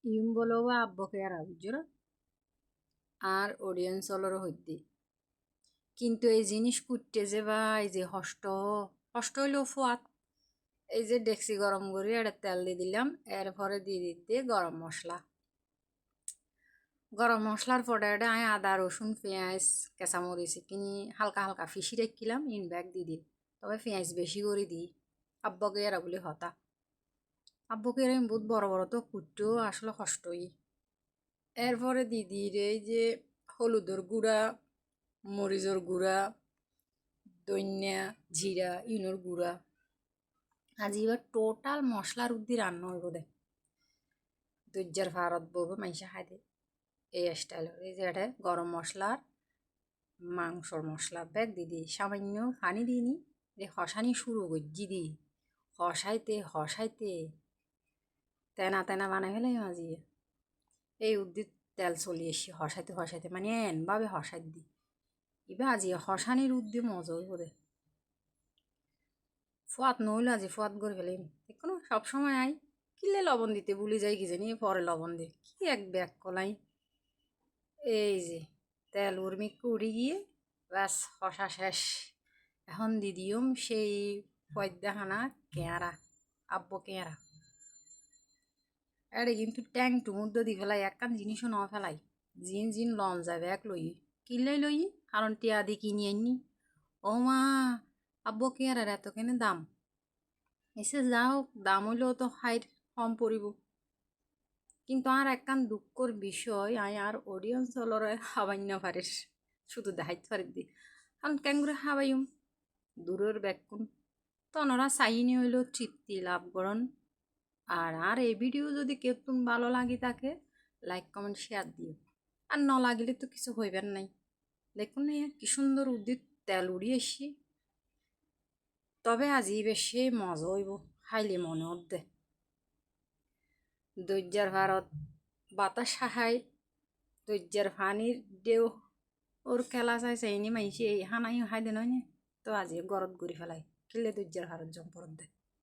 ইম বলো বা আব্বকে আর বুঝছো আর অডিয়েন্স হলর হইতে কিন্তু এই জিনিস কুটতে যে বা এই যে হষ্ট হইলেও ফুয়াত এই যে ডেক্সি গরম করে এটা তেল দিয়ে দিলাম এরপরে দিয়ে দিতে গরম মশলার পরে এটা আমি আদা রসুন পেঁয়াজ কেঁচামরিচ কিনি হালকা হালকা ফিসি রাখিলাম ইন ব্যাগ দিয়ে দিই তবে পেঁয়াজ বেশি করে দিই আব্বকে এরা বলে হতা আব্বকে এরা বহুত বড় বড় তো কুটতেও আসলে কষ্টই এরপরে দিদির এই যে হলুদের গুঁড়া মরিচের গুঁড়া ধনিয়া জিরা ইনোর গুঁড়া আজ এবার টোটাল মশলার উদ্দি রান্না হইব দে দৈর্যার ভারত বউ মাইসা খাই দে এই স্টাইল এই যে এটা গরম মশলার মাংসর মশলা ব্যাগ দিদি সামান্য পানি দিইনি যে হসানি শুরু করছি দি হসাইতে তেনা তেনা বানাই ফেলাই মাঝিয়ে এই উদ্দিত তেল চলি এসি হসাইতে মানে এনভাবে হসাই দি এবার আজি হসানির উদ্দি মজা হইব দে ফুয়াত নইলে আজি ফুয়াত করে ফেলেন কোনো সবসময় আই কিলে লবণ দিতে ভুলে যাই কি জানি পরে লবণ দে কি এক ব্যাগ কলাই এই যে তেল উর্মি উড়ি গিয়ে ব্যাস হসা শেষ এখন দিদিওম সেই পয়দাখানা কেঁয়ারা আব্বু কেঁয়ারা এড়ে কিন্তু ট্যাং টুমুদ্দ দি ফেলাই একখান জিনিসও ন ফেলাই জিন লন যাবে এক লই কিনলেই লই কারণ টিয়া দি কিনি আনি ও মা আব্বু কেঁয়ারার এত কেনে দাম এসে যা হোক দাম হইলেও তো হাইট কম পড়িব কিন্তু আর একখান দুঃখর বিষয় আর অডিয়েন্স হলরে হাবাই না পারিস শুধু দেখাইতে পারি দি কারণ ক্যাঙ্গুরে হাবাইম দূরের ব্যাকুন তো ওনারা চাইনি হইলেও তৃপ্তি লাভ করেন আর এই ভিডিও যদি কেউ তুমি ভালো লাগে তাকে লাইক কমেন্ট শেয়ার দিও আর ন লাগিলে তো কিছু হইবেন নাই দেখুন না কি সুন্দর উদ্দিত তেল উড়িয়ে এসি তবে আজি বেশি মজা হইব খাইলে মনে হদ্দে দৈর্যার ভারত বাতাস সাহায় দৈর্যার ফানির দেও ওর খেলা চাই চাইনি মাইছি এই হানাই হাই দে নয় তো আজি গরত ঘুরি ফেলাই কিলে দৈর্যার ভারত জম্পরত দে